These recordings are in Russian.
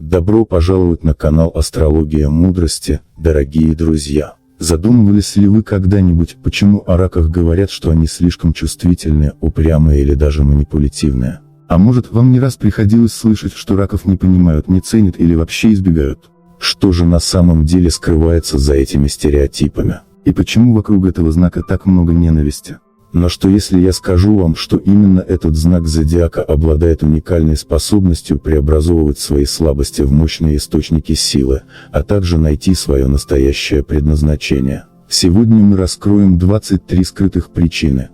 Добро пожаловать на канал Астрология Мудрости, дорогие друзья. Задумывались ли вы когда-нибудь, почему о раках говорят, что они слишком чувствительные, упрямые или даже манипулятивные? А может, вам не раз приходилось слышать, что раков не понимают, не ценят или вообще избегают? Что же на самом деле скрывается за этими стереотипами? И почему вокруг этого знака так много ненависти? Но что если я скажу вам, что именно этот знак зодиака обладает уникальной способностью преобразовывать свои слабости в мощные источники силы, а также найти свое настоящее предназначение? Сегодня мы раскроем 23 скрытых причины,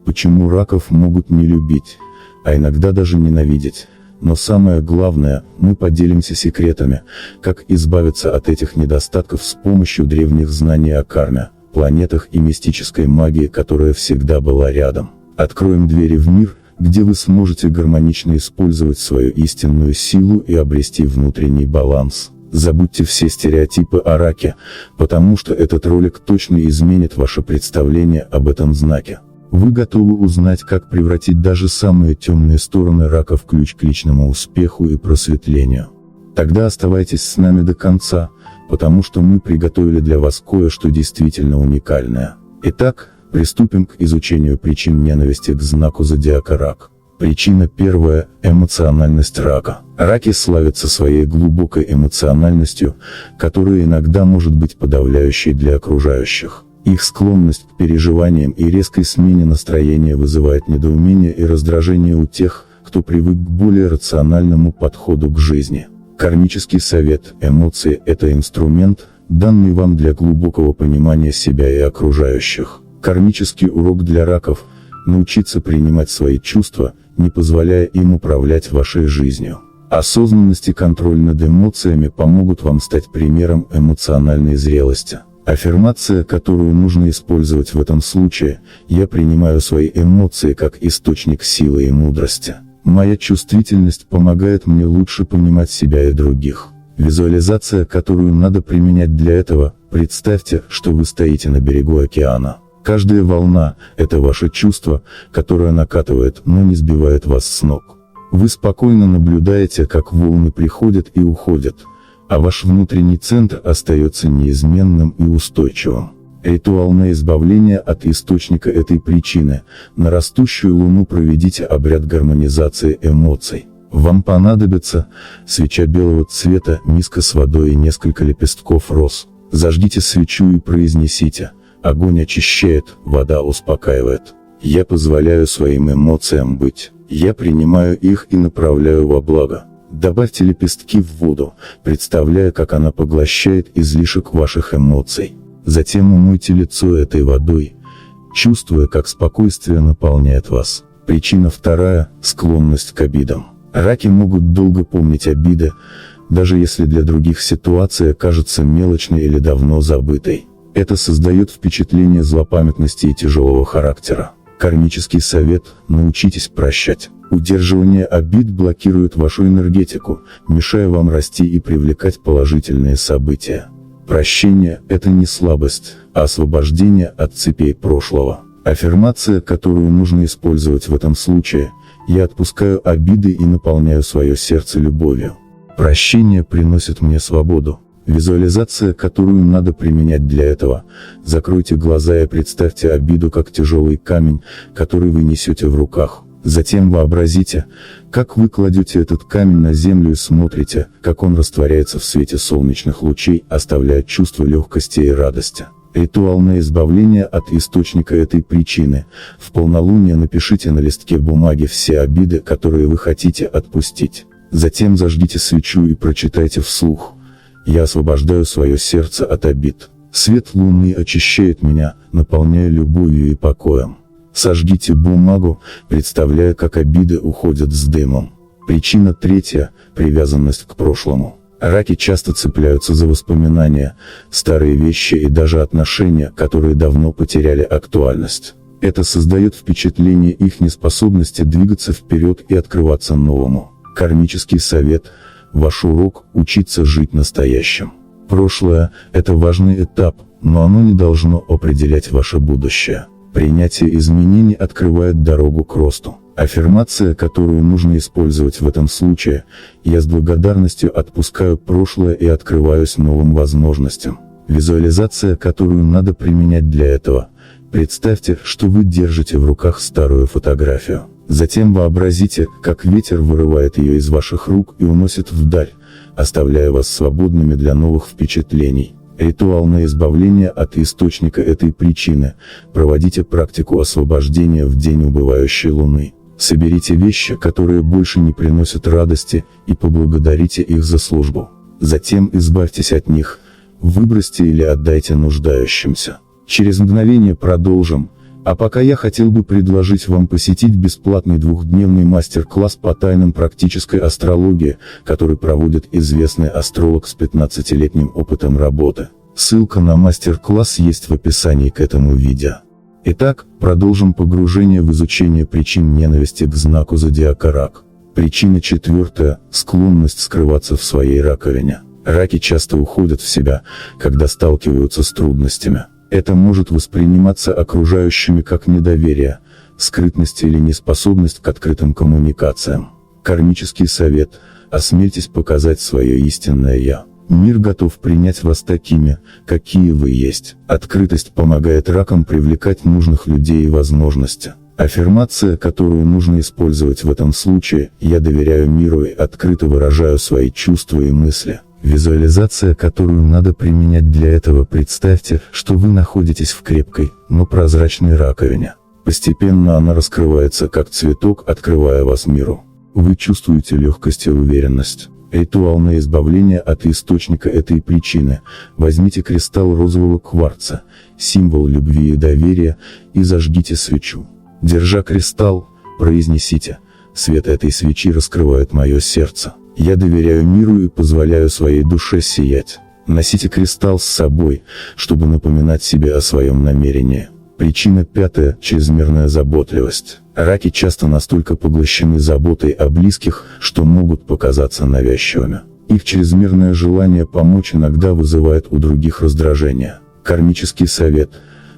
почему раков могут не любить, а иногда даже ненавидеть. Но самое главное, мы поделимся секретами, как избавиться от этих недостатков с помощью древних знаний о карме, планетах и мистической магии, которая всегда была рядом. Откроем двери в мир, где вы сможете гармонично использовать свою истинную силу и обрести внутренний баланс. Забудьте все стереотипы о раке, потому что этот ролик точно изменит ваше представление об этом знаке. Вы готовы узнать, как превратить даже самые темные стороны рака в ключ к личному успеху и просветлению? Тогда оставайтесь с нами до конца, потому что мы приготовили для вас кое-что действительно уникальное. Итак, приступим к изучению причин ненависти к знаку зодиака Рак. Причина первая – эмоциональность рака. Раки славятся своей глубокой эмоциональностью, которая иногда может быть подавляющей для окружающих. Их склонность к переживаниям и резкой смене настроения вызывает недоумение и раздражение у тех, кто привык к более рациональному подходу к жизни. Кармический совет: эмоции – это инструмент, данный вам для глубокого понимания себя и окружающих. Кармический урок для раков – научиться принимать свои чувства, не позволяя им управлять вашей жизнью. Осознанность и контроль над эмоциями помогут вам стать примером эмоциональной зрелости. Аффирмация, которую нужно использовать в этом случае: я принимаю свои эмоции как источник силы и мудрости. Моя чувствительность помогает мне лучше понимать себя и других. Визуализация, которую надо применять для этого: представьте, что вы стоите на берегу океана. Каждая волна – это ваше чувство, которое накатывает, но не сбивает вас с ног. Вы спокойно наблюдаете, как волны приходят и уходят, а ваш внутренний центр остается неизменным и устойчивым. Ритуал на избавление от источника этой причины: на растущую луну проведите обряд гармонизации эмоций. Вам понадобится свеча белого цвета, миска с водой и несколько лепестков роз. Зажгите свечу и произнесите: огонь очищает, вода успокаивает. Я позволяю своим эмоциям быть. Я принимаю их и направляю во благо. Добавьте лепестки в воду, представляя, как она поглощает излишек ваших эмоций. Затем умойте лицо этой водой, чувствуя, как спокойствие наполняет вас. Причина вторая – склонность к обидам. Раки могут долго помнить обиды, даже если для других ситуация кажется мелочной или давно забытой. Это создает впечатление злопамятности и тяжелого характера. Кармический совет: научитесь прощать. Удерживание обид блокирует вашу энергетику, мешая вам расти и привлекать положительные события. Прощение – это не слабость, а освобождение от цепей прошлого. Аффирмация, которую нужно использовать в этом случае: я отпускаю обиды и наполняю свое сердце любовью. Прощение приносит мне свободу. Визуализация, которую надо применять для этого: закройте глаза и представьте обиду как тяжелый камень, который вы несете в руках. Затем вообразите, как вы кладете этот камень на землю и смотрите, как он растворяется в свете солнечных лучей, оставляя чувство легкости и радости. Ритуал на избавление от источника этой причины: в полнолуние напишите на листке бумаги все обиды, которые вы хотите отпустить. Затем зажгите свечу и прочитайте вслух: я освобождаю свое сердце от обид. Свет луны очищает меня, наполняя любовью и покоем. Сожгите бумагу, представляя, как обиды уходят с дымом. Причина третья – привязанность к прошлому. Раки часто цепляются за воспоминания, старые вещи и даже отношения, которые давно потеряли актуальность. Это создает впечатление их неспособности двигаться вперед и открываться новому. Кармический совет: ваш урок – учиться жить настоящим. Прошлое – это важный этап, но оно не должно определять ваше будущее. Принятие изменений открывает дорогу к росту. Аффирмация, которую нужно использовать в этом случае: я с благодарностью отпускаю прошлое и открываюсь новым возможностям. Визуализация, которую надо применять для этого: представьте, что вы держите в руках старую фотографию. Затем вообразите, как ветер вырывает ее из ваших рук и уносит вдаль, оставляя вас свободными для новых впечатлений. Ритуал на избавление от источника этой причины: проводите практику освобождения в день убывающей луны. Соберите вещи, которые больше не приносят радости, и поблагодарите их за службу. Затем избавьтесь от них, выбросьте или отдайте нуждающимся. Через мгновение продолжим. А пока я хотел бы предложить вам посетить бесплатный двухдневный мастер-класс по тайнам практической астрологии, который проводит известный астролог с 15-летним опытом работы. Ссылка на мастер-класс есть в описании к этому видео. Итак, продолжим погружение в изучение причин ненависти к знаку зодиака Рак. Причина 4. Склонность скрываться в своей раковине. Раки часто уходят в себя, когда сталкиваются с трудностями. Это может восприниматься окружающими как недоверие, скрытность или неспособность к открытым коммуникациям. Кармический совет: осмельтесь показать свое истинное «Я». Мир готов принять вас такими, какие вы есть. Открытость помогает ракам привлекать нужных людей и возможности. Аффирмация, которую нужно использовать в этом случае: я доверяю миру и открыто выражаю свои чувства и мысли. Визуализация, которую надо применять для этого: представьте, что вы находитесь в крепкой, но прозрачной раковине. Постепенно она раскрывается как цветок, открывая вас миру. Вы чувствуете легкость и уверенность. Ритуал на избавление от источника этой причины: возьмите кристалл розового кварца, символ любви и доверия, и зажгите свечу. Держа кристалл, произнесите: свет этой свечи раскрывает мое сердце. Я доверяю миру и позволяю своей душе сиять. Носите кристалл с собой, чтобы напоминать себе о своем намерении. Причина 5. Чрезмерная заботливость. Раки часто настолько поглощены заботой о близких, что могут показаться навязчивыми. Их чрезмерное желание помочь иногда вызывает у других раздражение. Кармический совет: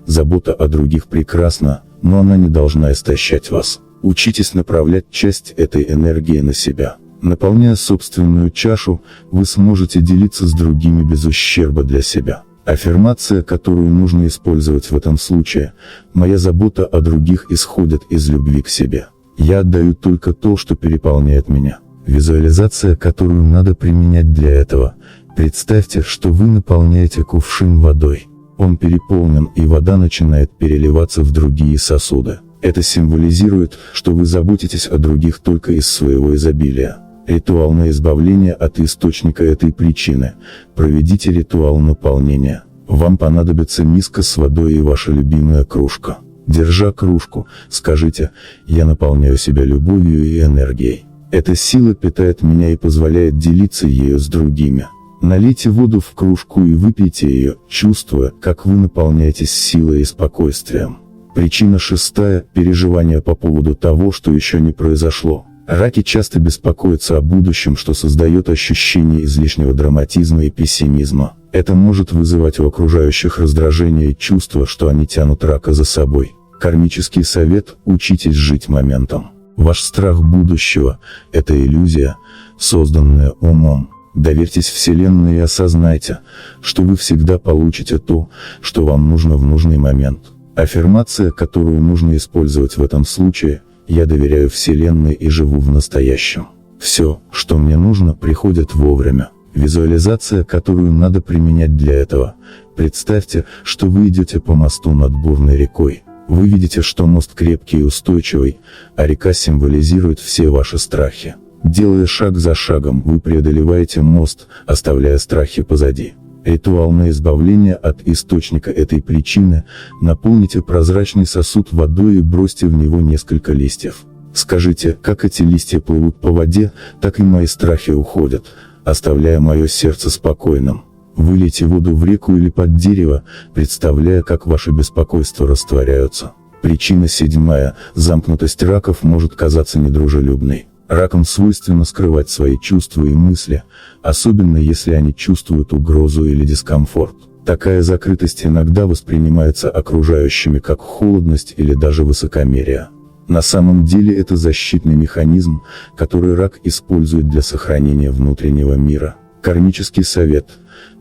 забота о других прекрасна, но она не должна истощать вас. Учитесь направлять часть этой энергии на себя. Наполняя собственную чашу, вы сможете делиться с другими без ущерба для себя. Аффирмация, которую нужно использовать в этом случае: моя забота о других исходит из любви к себе. Я отдаю только то, что переполняет меня. Визуализация, которую надо применять для этого: представьте, что вы наполняете кувшин водой. Он переполнен, и вода начинает переливаться в другие сосуды. Это символизирует, что вы заботитесь о других только из своего изобилия. Ритуал на избавление от источника этой причины: проведите ритуал наполнения. Вам понадобится миска с водой и ваша любимая кружка. Держа кружку, скажите: я наполняю себя любовью и энергией. Эта сила питает меня и позволяет делиться ею с другими. Налейте воду в кружку и выпейте ее, чувствуя, как вы наполняетесь силой и спокойствием. Причина 6. Переживания по поводу того, что еще не произошло. Раки часто беспокоятся о будущем, что создает ощущение излишнего драматизма и пессимизма. Это может вызывать у окружающих раздражение и чувство, что они тянут рака за собой. Кармический совет: учитесь жить моментом. Ваш страх будущего – это иллюзия, созданная умом. Доверьтесь Вселенной и осознайте, что вы всегда получите то, что вам нужно в нужный момент. Аффирмация, которую нужно использовать в этом случае: я доверяю Вселенной и живу в настоящем. Все, что мне нужно, приходит вовремя. Визуализация, которую надо применять для этого: представьте, что вы идете по мосту над бурной рекой. Вы видите, что мост крепкий и устойчивый, а река символизирует все ваши страхи. Делая шаг за шагом, вы преодолеваете мост, оставляя страхи позади. Ритуал на избавление от источника этой причины: наполните прозрачный сосуд водой и бросьте в него несколько листьев. Скажите: как эти листья плывут по воде, так и мои страхи уходят, оставляя мое сердце спокойным. Вылейте воду в реку или под дерево, представляя, как ваши беспокойства растворяются. Причина 7. Замкнутость раков может казаться недружелюбной. Ракам свойственно скрывать свои чувства и мысли, особенно если они чувствуют угрозу или дискомфорт. Такая закрытость иногда воспринимается окружающими как холодность или даже высокомерие. На самом деле это защитный механизм, который рак использует для сохранения внутреннего мира. Кармический совет.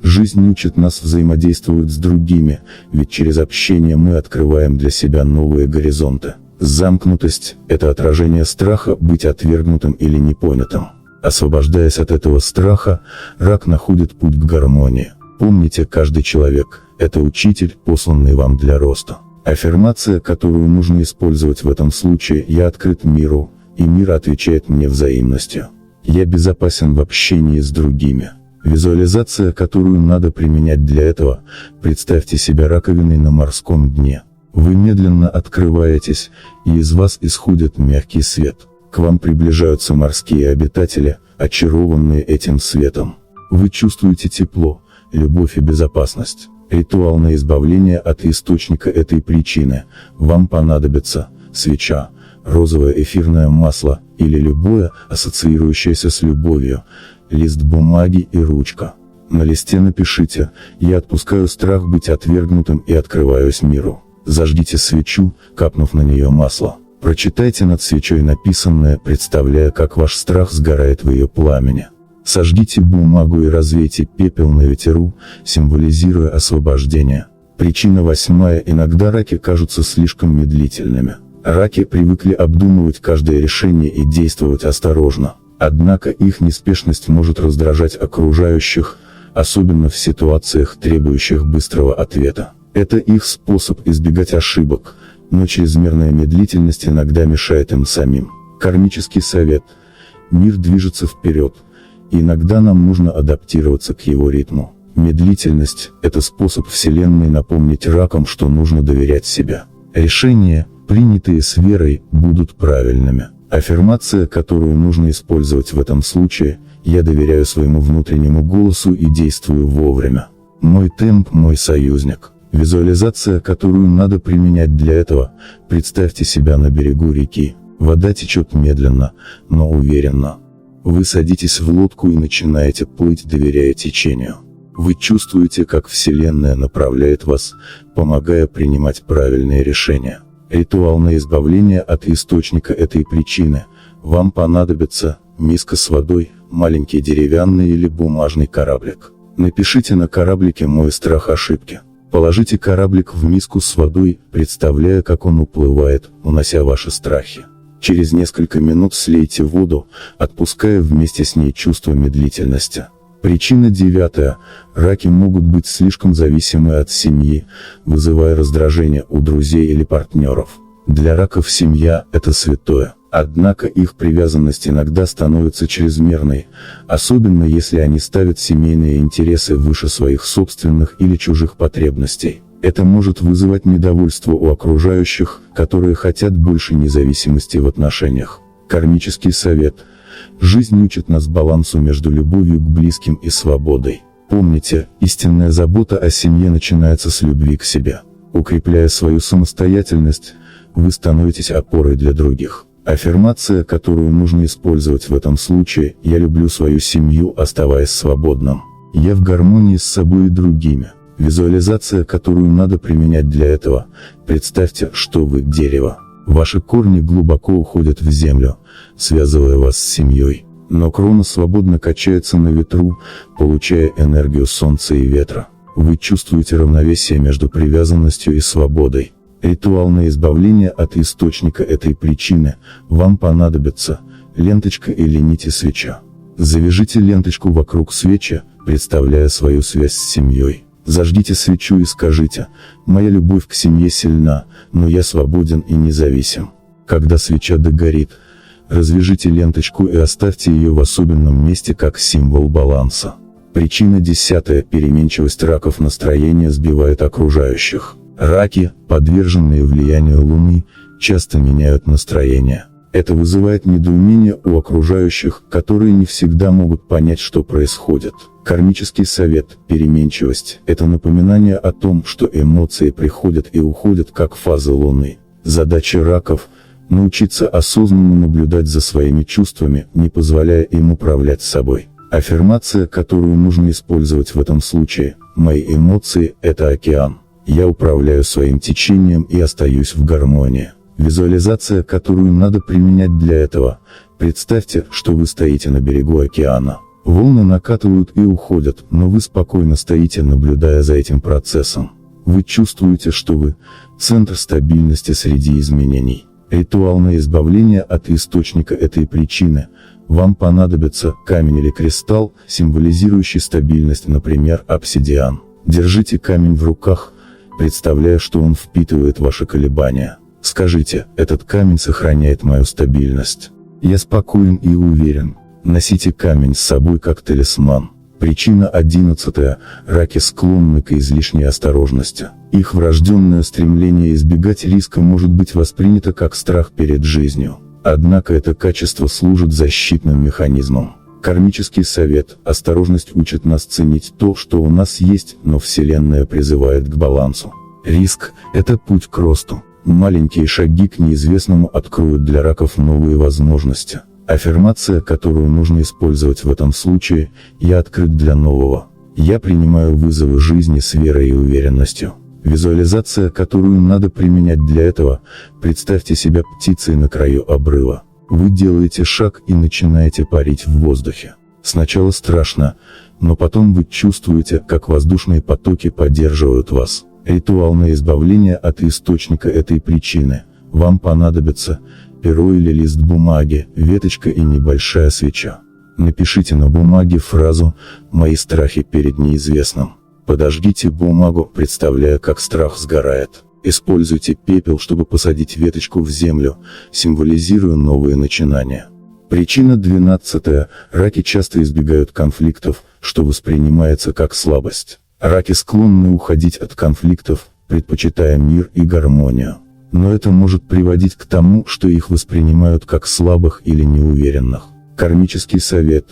Жизнь учит нас взаимодействовать с другими, ведь через общение мы открываем для себя новые горизонты. Замкнутость – это отражение страха быть отвергнутым или непонятым. Освобождаясь от этого страха, рак находит путь к гармонии. Помните, каждый человек – это учитель, посланный вам для роста. Аффирмация, которую нужно использовать в этом случае: «Я открыт миру, и мир отвечает мне взаимностью. Я безопасен в общении с другими». Визуализация, которую надо применять для этого: представьте себя раковиной на морском дне. Вы медленно открываетесь, и из вас исходит мягкий свет. К вам приближаются морские обитатели, очарованные этим светом. Вы чувствуете тепло, любовь и безопасность. Ритуал на избавление от источника этой причины. Вам понадобится свеча, розовое эфирное масло или любое, ассоциирующееся с любовью, лист бумаги и ручка. На листе напишите: «Я отпускаю страх быть отвергнутым и открываюсь миру». Зажгите свечу, капнув на нее масло. Прочитайте над свечой написанное, представляя, как ваш страх сгорает в ее пламени. Сожгите бумагу и развейте пепел на ветру, символизируя освобождение. Причина 8. Иногда раки кажутся слишком медлительными. Раки привыкли обдумывать каждое решение и действовать осторожно. Однако их неспешность может раздражать окружающих, особенно в ситуациях, требующих быстрого ответа. Это их способ избегать ошибок, но чрезмерная медлительность иногда мешает им самим. Кармический совет. Мир движется вперед, и иногда нам нужно адаптироваться к его ритму. Медлительность – это способ Вселенной напомнить ракам, что нужно доверять себе. Решения, принятые с верой, будут правильными. Аффирмация, которую нужно использовать в этом случае: «Я доверяю своему внутреннему голосу и действую вовремя. Мой темп – мой союзник». Визуализация, которую надо применять для этого: представьте себя на берегу реки. Вода течет медленно, но уверенно. Вы садитесь в лодку и начинаете плыть, доверяя течению. Вы чувствуете, как Вселенная направляет вас, помогая принимать правильные решения. Ритуал на избавление от источника этой причины. Вам понадобится миска с водой, маленький деревянный или бумажный кораблик. Напишите на кораблике «Мой страх ошибки». Положите кораблик в миску с водой, представляя, как он уплывает, унося ваши страхи. Через несколько минут слейте воду, отпуская вместе с ней чувство медлительности. Причина 9. Раки могут быть слишком зависимы от семьи, вызывая раздражение у друзей или партнеров. Для раков семья – это святое. Однако их привязанность иногда становится чрезмерной, особенно если они ставят семейные интересы выше своих собственных или чужих потребностей. Это может вызывать недовольство у окружающих, которые хотят больше независимости в отношениях. Кармический совет. Жизнь учит нас балансу между любовью к близким и свободой. Помните, истинная забота о семье начинается с любви к себе. Укрепляя свою самостоятельность, вы становитесь опорой для других. Аффирмация, которую нужно использовать в этом случае: «Я люблю свою семью, оставаясь свободным. Я в гармонии с собой и другими». Визуализация, которую надо применять для этого: представьте, что вы дерево. Ваши корни глубоко уходят в землю, связывая вас с семьей. Но крона свободно качается на ветру, получая энергию солнца и ветра. Вы чувствуете равновесие между привязанностью и свободой. Ритуал на избавление от источника этой причины. Вам понадобится ленточка или нить и свеча. Завяжите ленточку вокруг свечи, представляя свою связь с семьей. Зажгите свечу и скажите: «Моя любовь к семье сильна, но я свободен и независим». Когда свеча догорит, развяжите ленточку и оставьте ее в особенном месте как символ баланса. Причина 10. Переменчивость раков настроения сбивает окружающих. Раки, подверженные влиянию Луны, часто меняют настроение. Это вызывает недоумение у окружающих, которые не всегда могут понять, что происходит. Кармический совет. Переменчивость – это напоминание о том, что эмоции приходят и уходят как фазы Луны. Задача раков – научиться осознанно наблюдать за своими чувствами, не позволяя им управлять собой. Аффирмация, которую нужно использовать в этом случае: «Мои эмоции – это океан. Я управляю своим течением и остаюсь в гармонии». Визуализация, которую надо применять для этого. Представьте, что вы стоите на берегу океана. Волны накатывают и уходят, но вы спокойно стоите, наблюдая за этим процессом. Вы чувствуете, что вы – центр стабильности среди изменений. Ритуал на избавление от источника этой причины. Вам понадобится камень или кристалл, символизирующий стабильность, например, обсидиан. Держите камень в руках, представляя, что он впитывает ваши колебания. Скажите: этот камень сохраняет мою стабильность. Я спокоен и уверен. Носите камень с собой как талисман. Причина 11. Раки склонны к излишней осторожности. Их врожденное стремление избегать риска может быть воспринято как страх перед жизнью. Однако это качество служит защитным механизмом. Кармический совет: осторожность учит нас ценить то, что у нас есть, но Вселенная призывает к балансу. Риск – это путь к росту. Маленькие шаги к неизвестному откроют для раков новые возможности. Аффирмация, которую нужно использовать в этом случае: я открыт для нового. Я принимаю вызовы жизни с верой и уверенностью. Визуализация, которую надо применять для этого: представьте себя птицей на краю обрыва. Вы делаете шаг и начинаете парить в воздухе. Сначала страшно, но потом вы чувствуете, как воздушные потоки поддерживают вас. Ритуал на избавление от источника этой причины. Вам понадобится перо или лист бумаги, веточка и небольшая свеча. Напишите на бумаге фразу «Мои страхи перед неизвестным». Подожгите бумагу, представляя, как страх сгорает. Используйте пепел, чтобы посадить веточку в землю, символизируя новые начинания. Причина 12. Раки часто избегают конфликтов, что воспринимается как слабость. Раки склонны уходить от конфликтов, предпочитая мир и гармонию. Но это может приводить к тому, что их воспринимают как слабых или неуверенных. Кармический совет.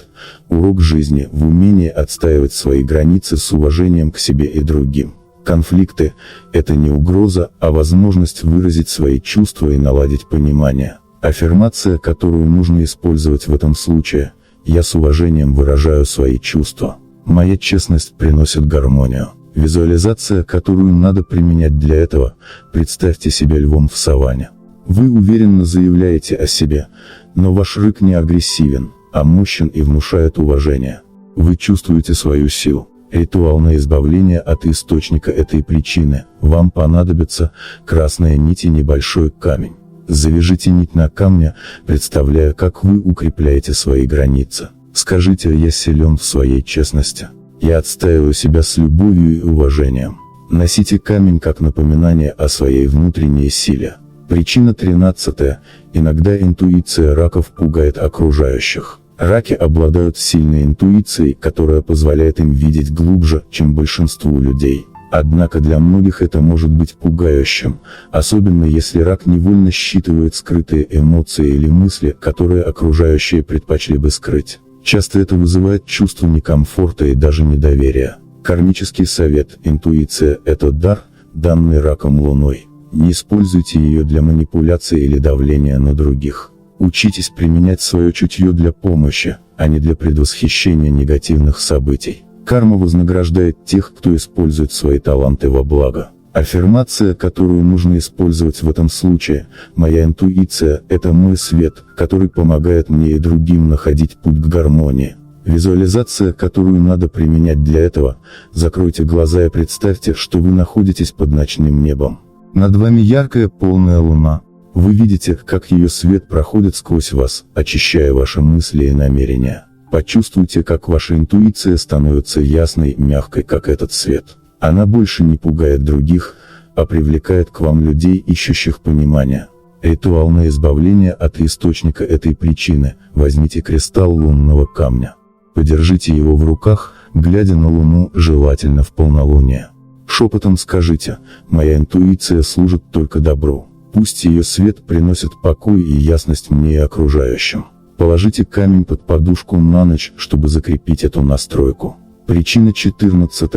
Урок жизни в умении отстаивать свои границы с уважением к себе и другим. Конфликты – это не угроза, а возможность выразить свои чувства и наладить понимание. Аффирмация, которую нужно использовать в этом случае: я с уважением выражаю свои чувства. Моя честность приносит гармонию. Визуализация, которую надо применять для этого: представьте себя львом в саванне. Вы уверенно заявляете о себе, но ваш рык не агрессивен, а мощен и внушает уважение. Вы чувствуете свою силу. Ритуал на избавление от источника этой причины. Вам понадобится красная нить и небольшой камень. Завяжите нить на камне, представляя, как вы укрепляете свои границы. Скажите: я силен в своей честности. Я отстаиваю себя с любовью и уважением. Носите камень как напоминание о своей внутренней силе. Причина 13. Иногда интуиция раков пугает окружающих. Раки обладают сильной интуицией, которая позволяет им видеть глубже, чем большинству людей. Однако для многих это может быть пугающим, особенно если рак невольно считывает скрытые эмоции или мысли, которые окружающие предпочли бы скрыть. Часто это вызывает чувство некомфорта и даже недоверия. Кармический совет: интуиция – это дар, данный раком Луной. Не используйте ее для манипуляции или давления на других. Учитесь применять свое чутье для помощи, а не для предвосхищения негативных событий. Карма вознаграждает тех, кто использует свои таланты во благо. Аффирмация, которую нужно использовать в этом случае: моя интуиция – это мой свет, который помогает мне и другим находить путь к гармонии. Визуализация, которую надо применять для этого: закройте глаза и представьте, что вы находитесь под ночным небом. Над вами яркая полная луна. Вы видите, как ее свет проходит сквозь вас, очищая ваши мысли и намерения. Почувствуйте, как ваша интуиция становится ясной, мягкой, как этот свет. Она больше не пугает других, а привлекает к вам людей, ищущих понимания. Ритуал на избавление от источника этой причины: возьмите кристалл лунного камня. Подержите его в руках, глядя на луну, желательно в полнолуние. Шепотом скажите: моя интуиция служит только добру. Пусть ее свет приносит покой и ясность мне и окружающим. Положите камень под подушку на ночь, чтобы закрепить эту настройку. Причина 14.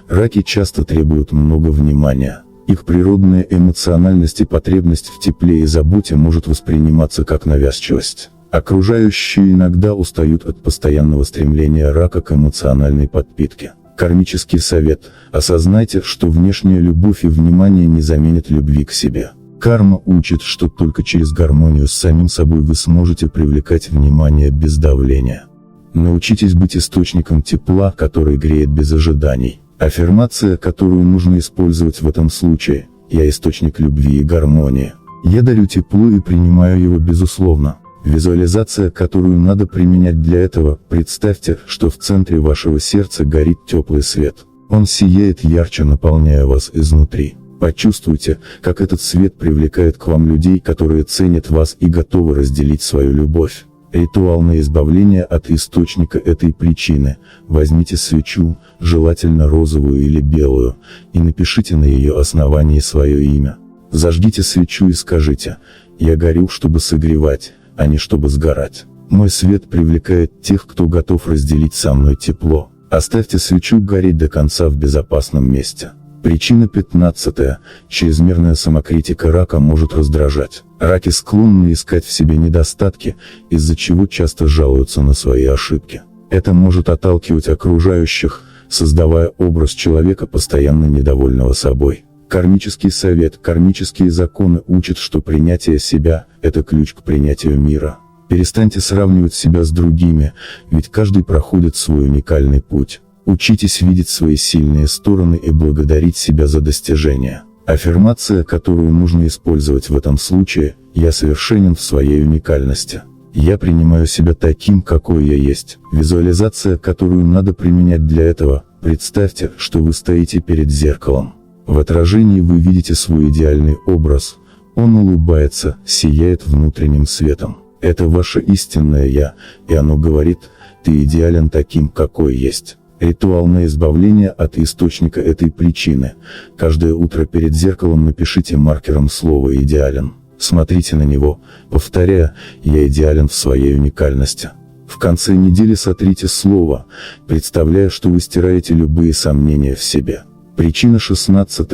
Раки часто требуют много внимания. Их природная эмоциональность и потребность в тепле и заботе может восприниматься как навязчивость. Окружающие иногда устают от постоянного стремления рака к эмоциональной подпитке. Кармический совет: осознайте, что внешняя любовь и внимание не заменят любви к себе. Карма учит, что только через гармонию с самим собой вы сможете привлекать внимание без давления. Научитесь быть источником тепла, который греет без ожиданий. Аффирмация, которую нужно использовать в этом случае: «Я источник любви и гармонии. Я дарю тепло и принимаю его безусловно». Визуализация, которую надо применять для этого: представьте, что в центре вашего сердца горит теплый свет. Он сияет ярче, наполняя вас изнутри. Почувствуйте, как этот свет привлекает к вам людей, которые ценят вас и готовы разделить свою любовь. Ритуал на избавление от источника этой причины: возьмите свечу, желательно розовую или белую, и напишите на ее основании свое имя. Зажгите свечу и скажите: «Я горю, чтобы согревать, а не чтобы сгорать. Мой свет привлекает тех, кто готов разделить со мной тепло». Оставьте свечу гореть до конца в безопасном месте. Причина 15. Чрезмерная самокритика рака может раздражать. Раки склонны искать в себе недостатки, из-за чего часто жалуются на свои ошибки. Это может отталкивать окружающих, создавая образ человека, постоянно недовольного собой. Кармический совет: кармические законы учат, что принятие себя – это ключ к принятию мира. Перестаньте сравнивать себя с другими, ведь каждый проходит свой уникальный путь. Учитесь видеть свои сильные стороны и благодарить себя за достижения. Аффирмация, которую нужно использовать в этом случае: «Я совершенен в своей уникальности. Я принимаю себя таким, какой я есть». Визуализация, которую надо применять для этого: представьте, что вы стоите перед зеркалом. В отражении вы видите свой идеальный образ. Он улыбается, сияет внутренним светом. Это ваше истинное «Я», и оно говорит: «Ты идеален таким, какой есть». Ритуал на избавление от источника этой причины: каждое утро перед зеркалом напишите маркером слово «идеален». Смотрите на него, повторяя: «Я идеален в своей уникальности». В конце недели сотрите слово, представляя, что вы стираете любые сомнения в себе. Причина 16.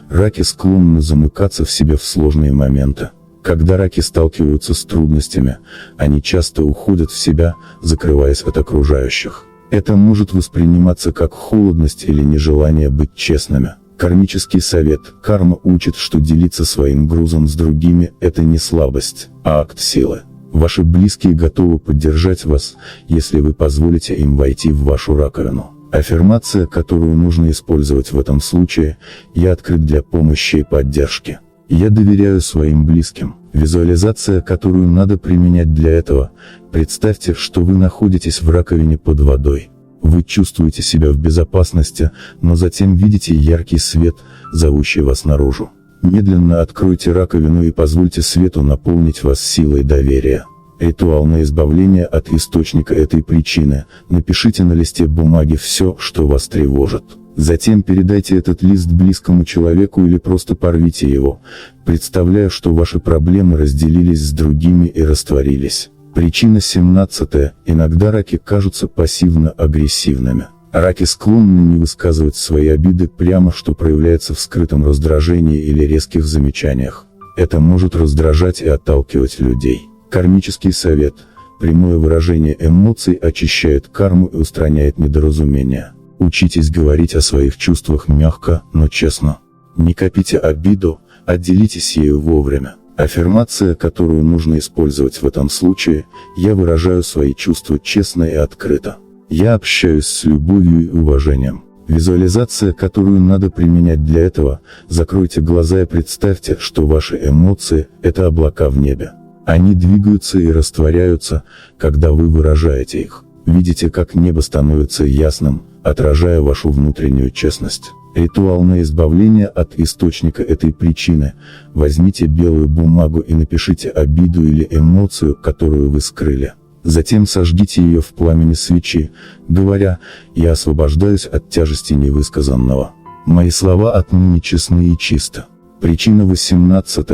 Раки склонны замыкаться в себе в сложные моменты. Когда раки сталкиваются с трудностями, они часто уходят в себя, закрываясь от окружающих. Это может восприниматься как холодность или нежелание быть честными. Кармический совет: карма учит, что делиться своим грузом с другими – это не слабость, а акт силы. Ваши близкие готовы поддержать вас, если вы позволите им войти в вашу раковину. Аффирмация, которую нужно использовать в этом случае: «Я открыт для помощи и поддержки. Я доверяю своим близким». Визуализация, которую надо применять для этого: представьте, что вы находитесь в раковине под водой. Вы чувствуете себя в безопасности, но затем видите яркий свет, зовущий вас наружу. Медленно откройте раковину и позвольте свету наполнить вас силой доверия. Ритуал на избавление от источника этой причины: напишите на листе бумаги все, что вас тревожит. Затем передайте этот лист близкому человеку или просто порвите его, представляя, что ваши проблемы разделились с другими и растворились. Причина 17. Иногда раки кажутся пассивно-агрессивными. Раки склонны не высказывать свои обиды прямо, что проявляется в скрытом раздражении или резких замечаниях. Это может раздражать и отталкивать людей. Кармический совет: прямое выражение эмоций очищает карму и устраняет недоразумения. Учитесь говорить о своих чувствах мягко, но честно. Не копите обиду, а делитесь ею вовремя. Аффирмация, которую нужно использовать в этом случае: «Я выражаю свои чувства честно и открыто. Я общаюсь с любовью и уважением». Визуализация, которую надо применять для этого: закройте глаза и представьте, что ваши эмоции – это облака в небе. Они двигаются и растворяются, когда вы выражаете их. Видите, как небо становится ясным, отражая вашу внутреннюю честность. Ритуал на избавление от источника этой причины: возьмите белую бумагу и напишите обиду или эмоцию, которую вы скрыли. Затем сожгите ее в пламени свечи, говоря: «Я освобождаюсь от тяжести невысказанного. Мои слова отныне честны и чисты». Причина 18.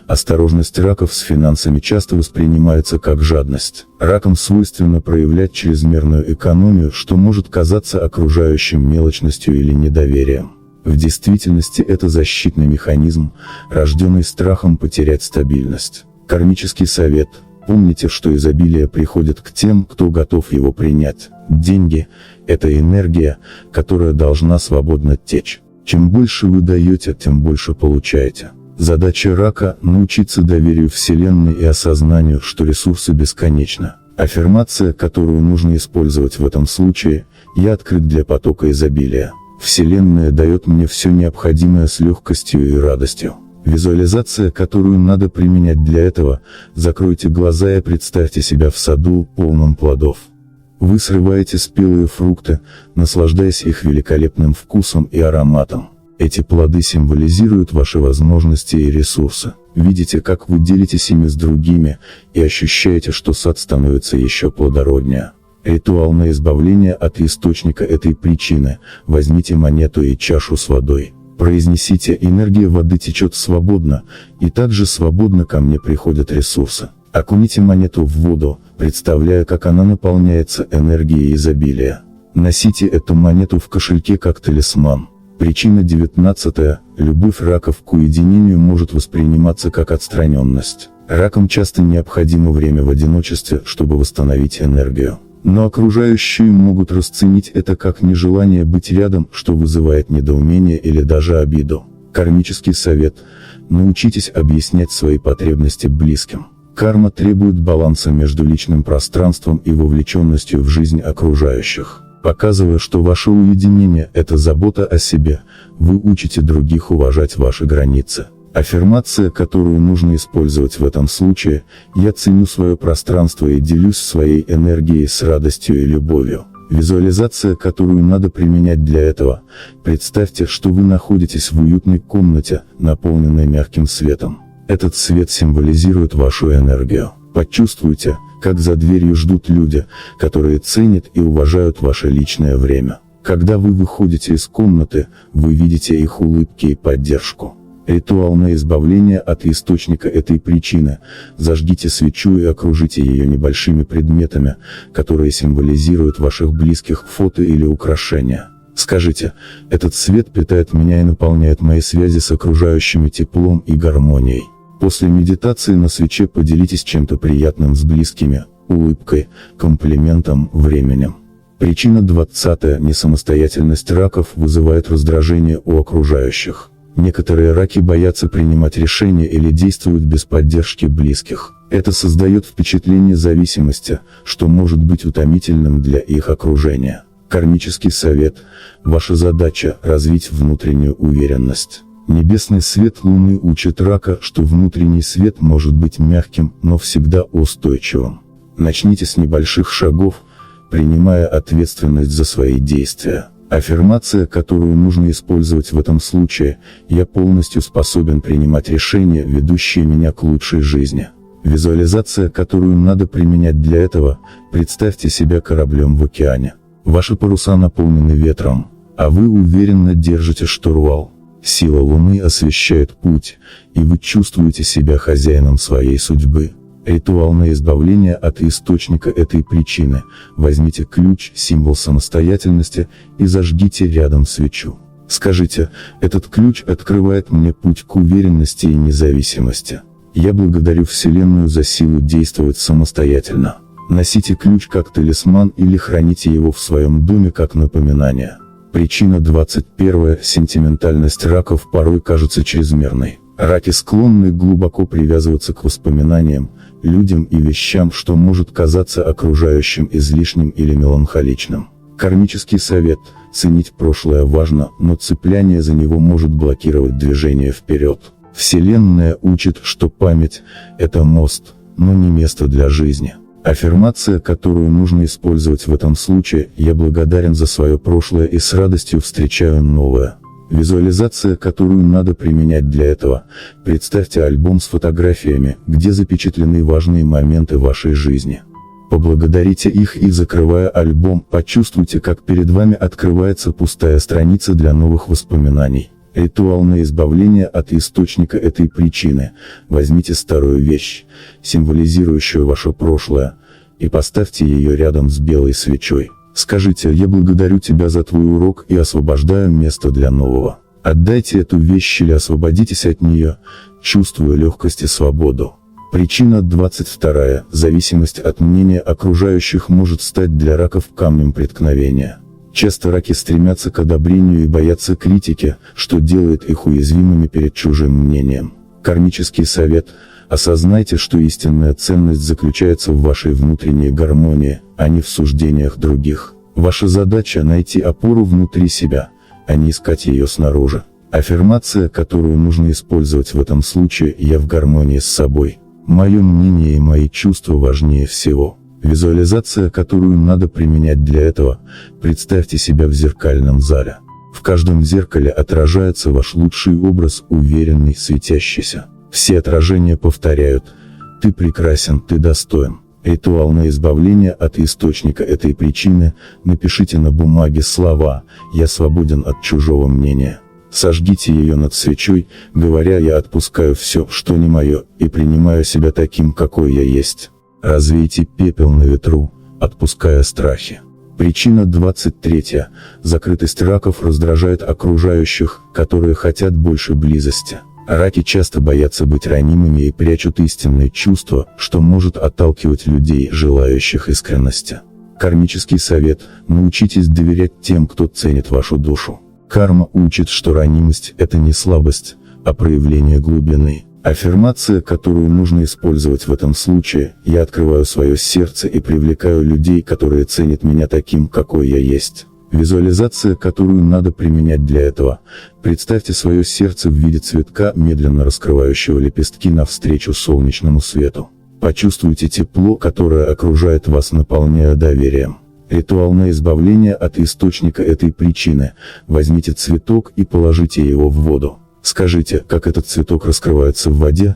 Осторожность раков с финансами часто воспринимается как жадность. Ракам свойственно проявлять чрезмерную экономию, что может казаться окружающим мелочностью или недоверием. В действительности это защитный механизм, рожденный страхом потерять стабильность. Кармический совет: помните, что изобилие приходит к тем, кто готов его принять. Деньги – это энергия, которая должна свободно течь. Чем больше вы даете, тем больше получаете. Задача рака – научиться доверию Вселенной и осознанию, что ресурсы бесконечны. Аффирмация, которую нужно использовать в этом случае: «Я открыт для потока изобилия. Вселенная дает мне все необходимое с легкостью и радостью». Визуализация, которую надо применять для этого: закройте глаза и представьте себя в саду, полном плодов. Вы срываете спелые фрукты, наслаждаясь их великолепным вкусом и ароматом. Эти плоды символизируют ваши возможности и ресурсы. Видите, как вы делитесь ими с другими, и ощущаете, что сад становится еще плодороднее. Ритуал на избавление от источника этой причины: возьмите монету и чашу с водой. Произнесите: энергия воды течет свободно, и также свободно ко мне приходят ресурсы. Окуните монету в воду, представляя, как она наполняется энергией изобилия. Носите эту монету в кошельке как талисман. Причина 19. Любовь раков к уединению может восприниматься как отстраненность. Ракам часто необходимо время в одиночестве, чтобы восстановить энергию. Но окружающие могут расценить это как нежелание быть рядом, что вызывает недоумение или даже обиду. Кармический совет: научитесь объяснять свои потребности близким. Карма требует баланса между личным пространством и вовлеченностью в жизнь окружающих. Показывая, что ваше уединение – это забота о себе, вы учите других уважать ваши границы. Аффирмация, которую нужно использовать в этом случае: «Я ценю свое пространство и делюсь своей энергией с радостью и любовью». Визуализация, которую надо применять для этого: представьте, что вы находитесь в уютной комнате, наполненной мягким светом. Этот свет символизирует вашу энергию. Почувствуйте, как за дверью ждут люди, которые ценят и уважают ваше личное время. Когда вы выходите из комнаты, вы видите их улыбки и поддержку. Ритуал на избавление от источника этой причины: зажгите свечу и окружите ее небольшими предметами, которые символизируют ваших близких, фото или украшения. Скажите: этот свет питает меня и наполняет мои связи с окружающими теплом и гармонией. После медитации на свече поделитесь чем-то приятным с близкими: улыбкой, комплиментом, временем. Причина 20. Несамостоятельность раков вызывает раздражение у окружающих. Некоторые раки боятся принимать решения или действуют без поддержки близких. Это создает впечатление зависимости, что может быть утомительным для их окружения. Кармический совет: ваша задача – развить внутреннюю уверенность. Небесный свет Луны учит рака, что внутренний свет может быть мягким, но всегда устойчивым. Начните с небольших шагов, принимая ответственность за свои действия. Аффирмация, которую нужно использовать в этом случае: «Я полностью способен принимать решения, ведущие меня к лучшей жизни». Визуализация, которую надо применять для этого: представьте себя кораблем в океане. Ваши паруса наполнены ветром, а вы уверенно держите штурвал. Сила Луны освещает путь, и вы чувствуете себя хозяином своей судьбы. Ритуал на избавление от источника этой причины: возьмите ключ, символ самостоятельности, и зажгите рядом свечу. Скажите: этот ключ открывает мне путь к уверенности и независимости. Я благодарю Вселенную за силу действовать самостоятельно. Носите ключ как талисман или храните его в своем доме как напоминание. Причина 21. Сентиментальность раков порой кажется чрезмерной. Раки склонны глубоко привязываться к воспоминаниям, людям и вещам, что может казаться окружающим излишним или меланхоличным. Кармический совет: ценить прошлое важно, но цепляние за него может блокировать движение вперед. Вселенная учит, что память – это мост, но не место для жизни. Аффирмация, которую нужно использовать в этом случае: «Я благодарен за свое прошлое и с радостью встречаю новое». Визуализация, которую надо применять для этого: представьте альбом с фотографиями, где запечатлены важные моменты вашей жизни. Поблагодарите их и, закрывая альбом, почувствуйте, как перед вами открывается пустая страница для новых воспоминаний. Ритуал на избавление от источника этой причины: возьмите старую вещь, символизирующую ваше прошлое, и поставьте ее рядом с белой свечой. Скажите: «Я благодарю тебя за твой урок и освобождаю место для нового». Отдайте эту вещь или освободитесь от нее, чувствуя легкость и свободу. Причина 22. Зависимость от мнения окружающих может стать для раков камнем преткновения. Часто раки стремятся к одобрению и боятся критики, что делает их уязвимыми перед чужим мнением. Кармический совет. Осознайте, что истинная ценность заключается в вашей внутренней гармонии, а не в суждениях других. Ваша задача – найти опору внутри себя, а не искать ее снаружи. Аффирмация, которую нужно использовать в этом случае: «Я в гармонии с собой. Мое мнение и мои чувства важнее всего». Визуализация, которую надо применять для этого: представьте себя в зеркальном зале. В каждом зеркале отражается ваш лучший образ, уверенный, светящийся. Все отражения повторяют: «Ты прекрасен, ты достоин». Ритуал на избавление от источника этой причины: напишите на бумаге слова «Я свободен от чужого мнения». Сожгите ее над свечой, говоря: «Я отпускаю все, что не мое, и принимаю себя таким, какой я есть». Развейте пепел на ветру, отпуская страхи. Причина 23. Закрытость раков раздражает окружающих, которые хотят больше близости. Раки часто боятся быть ранимыми и прячут истинные чувства, что может отталкивать людей, желающих искренности. Кармический совет: научитесь доверять тем, кто ценит вашу душу. Карма учит, что ранимость – это не слабость, а проявление глубины. Аффирмация, которую нужно использовать в этом случае: «Я открываю свое сердце и привлекаю людей, которые ценят меня таким, какой я есть». Визуализация, которую надо применять для этого: представьте свое сердце в виде цветка, медленно раскрывающего лепестки навстречу солнечному свету. Почувствуйте тепло, которое окружает вас, наполняя доверием. Ритуал на избавление от источника этой причины: возьмите цветок и положите его в воду. Скажите: «Как этот цветок раскрывается в воде,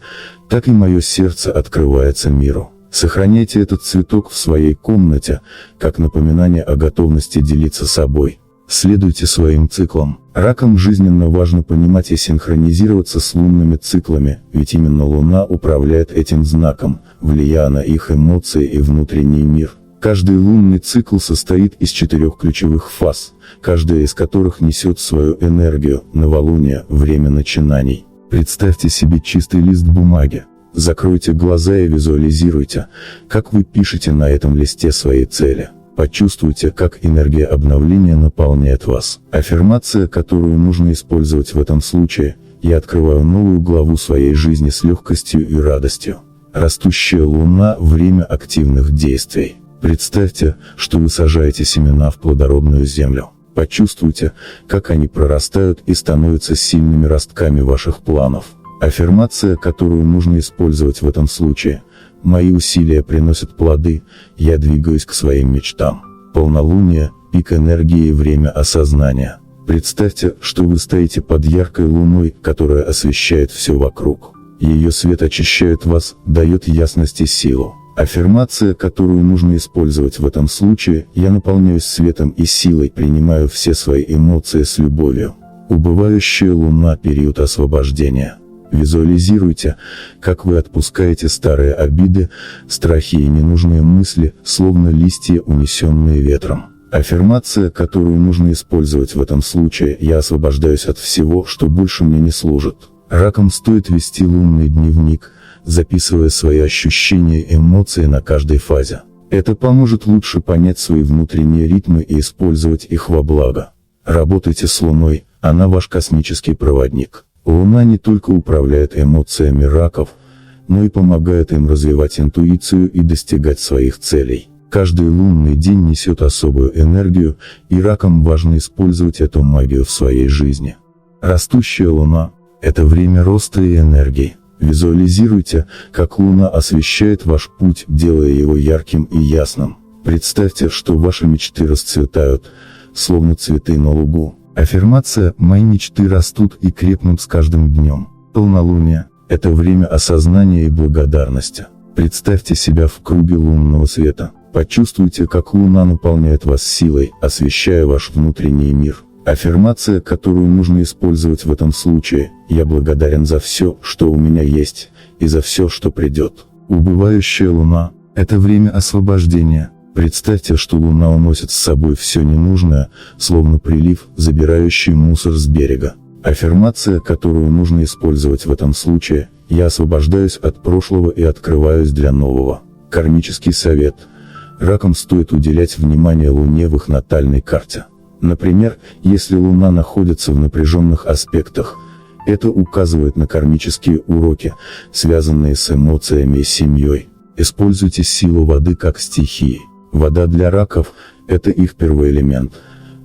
так и мое сердце открывается миру». Сохраняйте этот цветок в своей комнате, как напоминание о готовности делиться собой. Следуйте своим циклам. Ракам жизненно важно понимать и синхронизироваться с лунными циклами, ведь именно Луна управляет этим знаком, влияя на их эмоции и внутренний мир. Каждый лунный цикл состоит из 4 ключевых фаз, каждая из которых несет свою энергию. Новолуние – время начинаний. Представьте себе чистый лист бумаги. Закройте глаза и визуализируйте, как вы пишете на этом листе свои цели. Почувствуйте, как энергия обновления наполняет вас. Аффирмация, которую нужно использовать в этом случае: «Я открываю новую главу своей жизни с легкостью и радостью». Растущая Луна – время активных действий. Представьте, что вы сажаете семена в плодородную землю. Почувствуйте, как они прорастают и становятся сильными ростками ваших планов. Аффирмация, которую нужно использовать в этом случае: «Мои усилия приносят плоды, я двигаюсь к своим мечтам». Полнолуние – пик энергии и время осознания. Представьте, что вы стоите под яркой луной, которая освещает все вокруг. Ее свет очищает вас, дает ясность и силу. Аффирмация, которую нужно использовать в этом случае: «Я наполняюсь светом и силой, принимаю все свои эмоции с любовью». Убывающая Луна – период освобождения. Визуализируйте, как вы отпускаете старые обиды, страхи и ненужные мысли, словно листья, унесенные ветром. Аффирмация, которую нужно использовать в этом случае: «Я освобождаюсь от всего, что больше мне не служит». Ракам стоит вести лунный дневник, записывая свои ощущения и эмоции на каждой фазе. Это поможет лучше понять свои внутренние ритмы и использовать их во благо. Работайте с Луной, она ваш космический проводник. Луна не только управляет эмоциями раков, но и помогает им развивать интуицию и достигать своих целей. Каждый лунный день несет особую энергию, и ракам важно использовать эту магию в своей жизни. Растущая Луна – это время роста и энергии. Визуализируйте, как Луна освещает ваш путь, делая его ярким и ясным. Представьте, что ваши мечты расцветают, словно цветы на лугу. Аффирмация: «Мои мечты растут и крепнут с каждым днем». Полнолуние – это время осознания и благодарности. Представьте себя в круге лунного света. Почувствуйте, как Луна наполняет вас силой, освещая ваш внутренний мир. Аффирмация, которую нужно использовать в этом случае: «Я благодарен за все, что у меня есть, и за все, что придет». Убывающая Луна – это время освобождения. Представьте, что Луна уносит с собой все ненужное, словно прилив, забирающий мусор с берега. Аффирмация, которую нужно использовать в этом случае: «Я освобождаюсь от прошлого и открываюсь для нового». Кармический совет: ракам стоит уделять внимание Луне в их натальной карте. Например, если Луна находится в напряженных аспектах, Это указывает на кармические уроки, связанные с эмоциями и семьей. Используйте силу воды как стихии. Вода для раков – это их первоэлемент,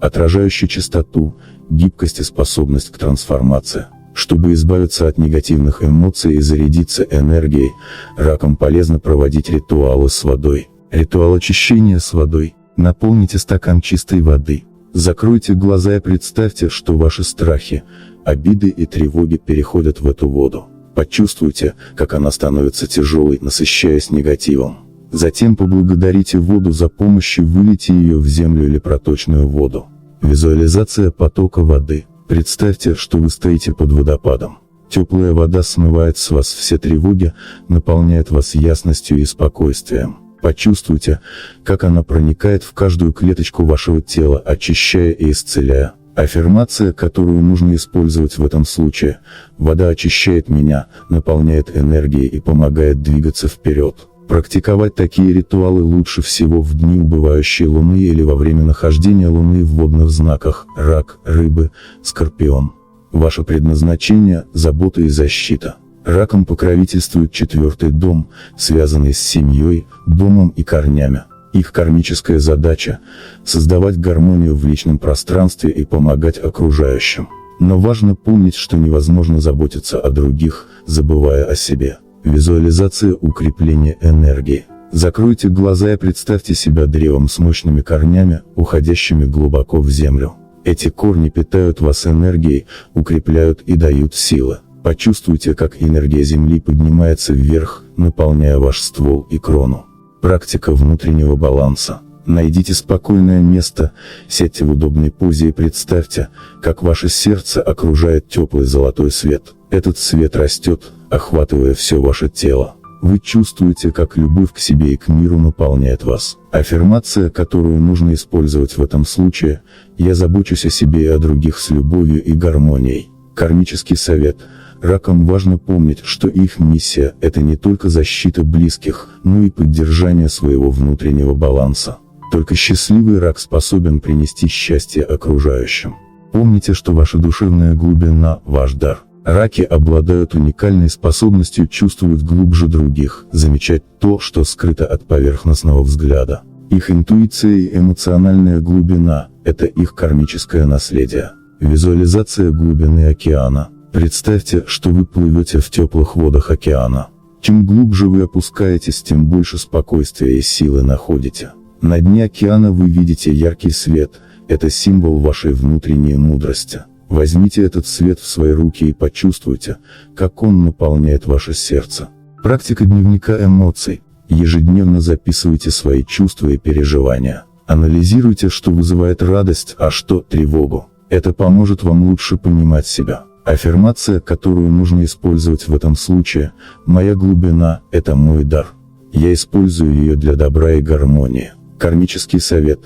отражающий чистоту, гибкость и способность к трансформации. Чтобы избавиться от негативных эмоций и зарядиться энергией, ракам полезно проводить ритуалы с водой. Ритуал очищения с водой. Наполните стакан чистой воды. Закройте глаза и представьте, что ваши страхи, обиды и тревоги переходят в эту воду. Почувствуйте, как она становится тяжелой, насыщаясь негативом. Затем поблагодарите воду за помощь и вылейте ее в землю или проточную воду. Визуализация потока воды. Представьте, что вы стоите под водопадом. Теплая вода смывает с вас все тревоги, наполняет вас ясностью и спокойствием. Почувствуйте, как она проникает в каждую клеточку вашего тела, очищая и исцеляя. Аффирмация, которую нужно использовать в этом случае: вода очищает меня, наполняет энергией и помогает двигаться вперед. Практиковать такие ритуалы лучше всего в дни убывающей Луны или во время нахождения Луны в водных знаках – Рак, Рыбы, Скорпион. Ваше предназначение – забота и защита. Ракам покровительствует 4-й дом, связанный с семьей, домом и корнями. Их кармическая задача – создавать гармонию в личном пространстве и помогать окружающим. Но важно помнить, что невозможно заботиться о других, забывая о себе. Визуализация укрепления энергии. Закройте глаза и представьте себя древом с мощными корнями, уходящими глубоко в землю. Эти корни питают вас энергией, укрепляют и дают силы. Почувствуйте, как энергия Земли поднимается вверх, наполняя ваш ствол и крону. Практика внутреннего баланса. Найдите спокойное место, сядьте в удобной позе и представьте, как ваше сердце окружает теплый золотой свет. Этот свет растет, охватывая все ваше тело. Вы чувствуете, как любовь к себе и к миру наполняет вас. Аффирмация, которую нужно использовать в этом случае: я забочусь о себе и о других с любовью и гармонией. Кармический совет. Ракам важно помнить, что их миссия – это не только защита близких, но и поддержание своего внутреннего баланса. Только счастливый рак способен принести счастье окружающим. Помните, что ваша душевная глубина – ваш дар. Раки обладают уникальной способностью чувствовать глубже других, замечать то, что скрыто от поверхностного взгляда. Их интуиция и эмоциональная глубина – это их кармическое наследие. Визуализация глубины океана. Представьте, что вы плывете в теплых водах океана. Чем глубже вы опускаетесь, тем больше спокойствия и силы находите. На дне океана вы видите яркий свет, это символ вашей внутренней мудрости. Возьмите этот свет в свои руки и почувствуйте, как он наполняет ваше сердце. Практика дневника эмоций. Ежедневно записывайте свои чувства и переживания. Анализируйте, что вызывает радость, а что тревогу. Это поможет вам лучше понимать себя. Аффирмация, которую нужно использовать в этом случае: моя глубина – это мой дар. Я использую ее для добра и гармонии. Кармический совет.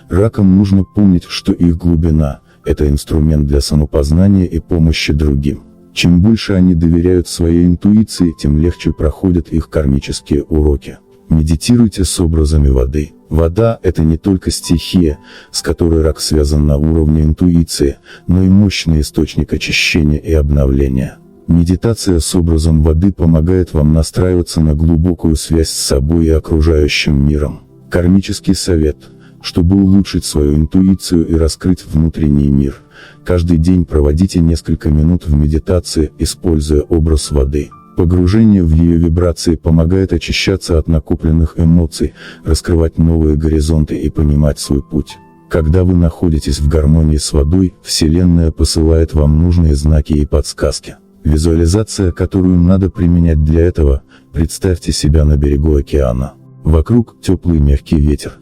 Ракам нужно помнить, что их глубина – это инструмент для самопознания и помощи другим. Чем больше они доверяют своей интуиции, тем легче проходят их кармические уроки. Медитируйте с образами воды. Вода – это не только стихия, с которой рак связан на уровне интуиции, но и мощный источник очищения и обновления. Медитация с образом воды помогает вам настраиваться на глубокую связь с собой и окружающим миром. Кармический совет. Чтобы улучшить свою интуицию и раскрыть внутренний мир, каждый день проводите несколько минут в медитации, используя образ воды. Погружение в ее вибрации помогает очищаться от накопленных эмоций, раскрывать новые горизонты и понимать свой путь. Когда вы находитесь в гармонии с водой, Вселенная посылает вам нужные знаки и подсказки. Визуализация, которую надо применять для этого: представьте себя на берегу океана. Вокруг теплый мягкий ветер,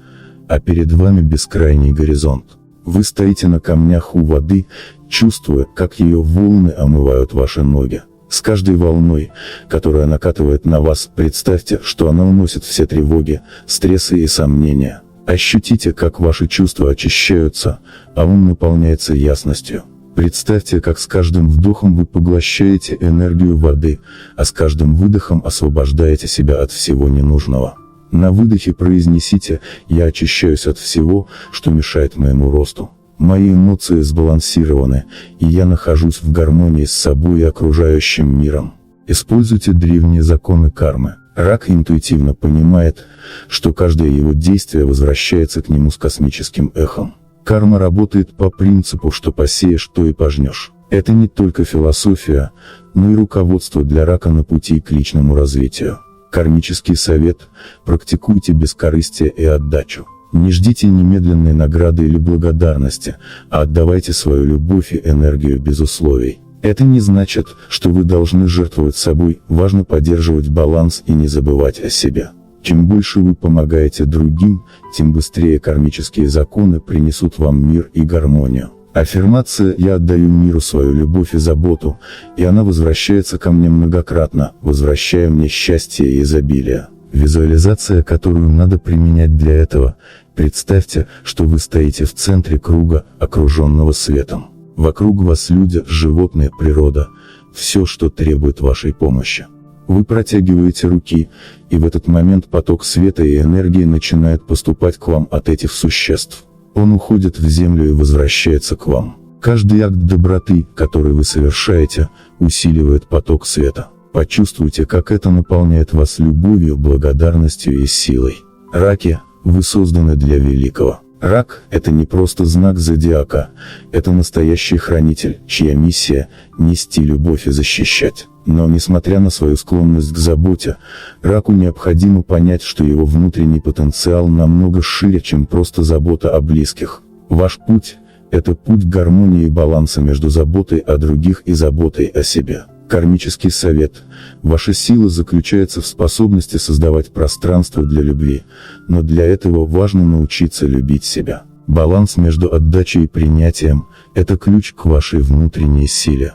а перед вами бескрайний горизонт. Вы стоите на камнях у воды, чувствуя, как ее волны омывают ваши ноги. С каждой волной, которая накатывает на вас, представьте, что она уносит все тревоги, стрессы и сомнения. Ощутите, как ваши чувства очищаются, а ум наполняется ясностью. Представьте, как с каждым вдохом вы поглощаете энергию воды, а с каждым выдохом освобождаете себя от всего ненужного. На выдохе произнесите: я очищаюсь от всего, что мешает моему росту. Мои эмоции сбалансированы, и я нахожусь в гармонии с собой и окружающим миром. Используйте древние законы кармы. Рак интуитивно понимает, что каждое его действие возвращается к нему с космическим эхом. Карма работает по принципу, что посеешь, то и пожнешь. Это не только философия, но и руководство для рака на пути к личному развитию. Кармический совет: практикуйте бескорыстие и отдачу. Не ждите немедленной награды или благодарности, а отдавайте свою любовь и энергию без условий. Это не значит, что вы должны жертвовать собой, важно поддерживать баланс и не забывать о себе. Чем больше вы помогаете другим, тем быстрее кармические законы принесут вам мир и гармонию. Аффирмация: я отдаю миру свою любовь и заботу, и она возвращается ко мне многократно, возвращая мне счастье и изобилие. Визуализация, которую надо применять для этого: представьте, что вы стоите в центре круга, окруженного светом. Вокруг вас люди, животные, природа, все, что требует вашей помощи. Вы протягиваете руки, и в этот момент поток света и энергии начинает поступать к вам от этих существ. Он уходит в землю и возвращается к вам. Каждый акт доброты, который вы совершаете, усиливает поток света. Почувствуйте, как это наполняет вас любовью, благодарностью и силой. Раки, вы созданы для великого. Рак – это не просто знак зодиака, это настоящий хранитель, чья миссия – нести любовь и защищать. Но несмотря на свою склонность к заботе, раку необходимо понять, что его внутренний потенциал намного шире, чем просто забота о близких. Ваш путь – это путь гармонии и баланса между заботой о других и заботой о себе. Кармический совет: ваша сила заключается в способности создавать пространство для любви, но для этого важно научиться любить себя. Баланс между отдачей и принятием – это ключ к вашей внутренней силе.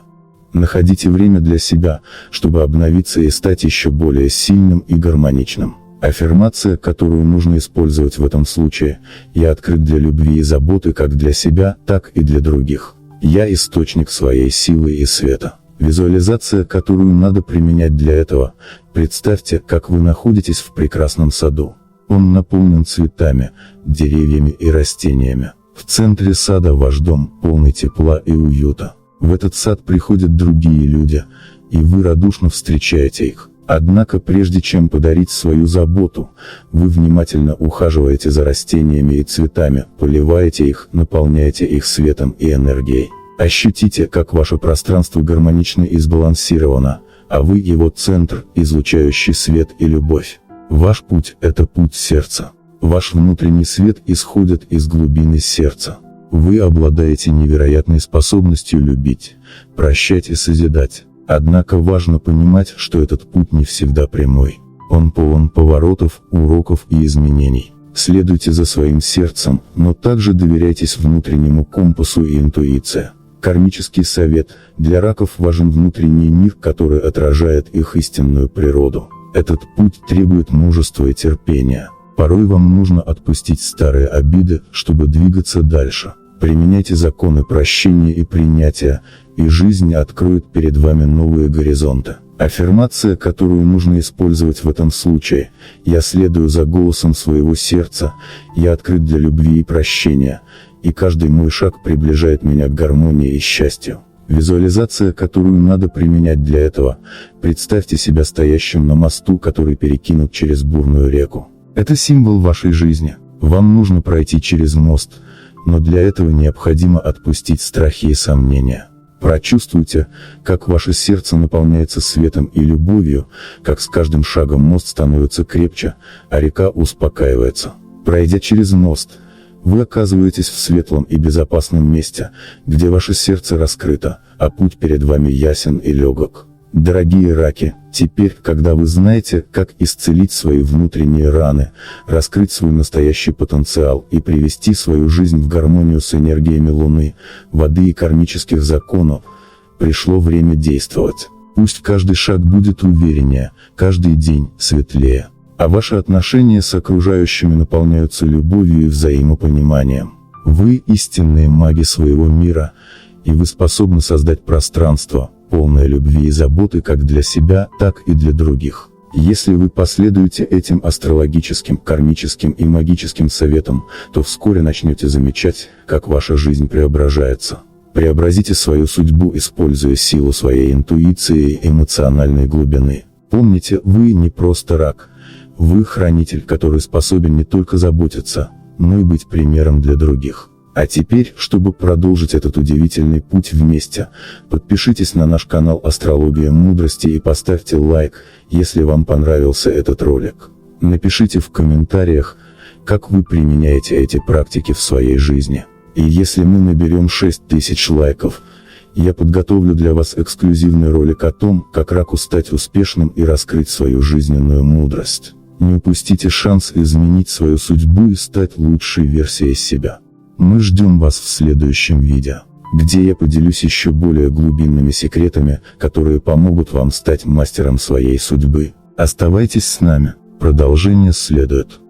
Находите время для себя, чтобы обновиться и стать еще более сильным и гармоничным. Аффирмация, которую нужно использовать в этом случае: я открыт для любви и заботы как для себя, так и для других. Я источник своей силы и света. Визуализация, которую надо применять для этого: представьте, как вы находитесь в прекрасном саду. Он наполнен цветами, деревьями и растениями. В центре сада ваш дом, полный тепла и уюта. В этот сад приходят другие люди, и вы радушно встречаете их. Однако прежде чем подарить свою заботу, вы внимательно ухаживаете за растениями и цветами, поливаете их, наполняете их светом и энергией. Ощутите, как ваше пространство гармонично и сбалансировано, а вы его центр, излучающий свет и любовь. Ваш путь – это путь сердца. Ваш внутренний свет исходит из глубины сердца. Вы обладаете невероятной способностью любить, прощать и созидать. Однако важно понимать, что этот путь не всегда прямой. Он полон поворотов, уроков и изменений. Следуйте за своим сердцем, но также доверяйтесь внутреннему компасу и интуиции. Кармический совет: для раков важен внутренний мир, который отражает их истинную природу. Этот путь требует мужества и терпения. Порой вам нужно отпустить старые обиды, чтобы двигаться дальше. Применяйте законы прощения и принятия, и жизнь откроет перед вами новые горизонты. Аффирмация, которую нужно использовать в этом случае: я следую за голосом своего сердца, я открыт для любви и прощения, и каждый мой шаг приближает меня к гармонии и счастью. Визуализация, которую надо применять для этого: представьте себя стоящим на мосту, который перекинут через бурную реку. Это символ вашей жизни. Вам нужно пройти через мост, но для этого необходимо отпустить страхи и сомнения. Прочувствуйте, как ваше сердце наполняется светом и любовью, как с каждым шагом мост становится крепче, а река успокаивается. Пройдя через мост, вы оказываетесь в светлом и безопасном месте, где ваше сердце раскрыто, а путь перед вами ясен и легок. Дорогие раки, теперь, когда вы знаете, как исцелить свои внутренние раны, раскрыть свой настоящий потенциал и привести свою жизнь в гармонию с энергиями Луны, воды и кармических законов, пришло время действовать. Пусть каждый шаг будет увереннее, каждый день светлее, а ваши отношения с окружающими наполняются любовью и взаимопониманием. Вы истинные маги своего мира, и вы способны создать пространство, полное любви и заботы как для себя, так и для других. Если вы последуете этим астрологическим, кармическим и магическим советам, то вскоре начнете замечать, как ваша жизнь преображается. Преобразите свою судьбу, используя силу своей интуиции и эмоциональной глубины. Помните, вы не просто рак. Вы хранитель, который способен не только заботиться, но и быть примером для других. А теперь, чтобы продолжить этот удивительный путь вместе, подпишитесь на наш канал «Астрология мудрости» и поставьте лайк, если вам понравился этот ролик. Напишите в комментариях, как вы применяете эти практики в своей жизни. И если мы наберем 6000 лайков, я подготовлю для вас эксклюзивный ролик о том, как раку стать успешным и раскрыть свою жизненную мудрость. Не упустите шанс изменить свою судьбу и стать лучшей версией себя. Мы ждем вас в следующем видео, где я поделюсь еще более глубинными секретами, которые помогут вам стать мастером своей судьбы. Оставайтесь с нами, продолжение следует.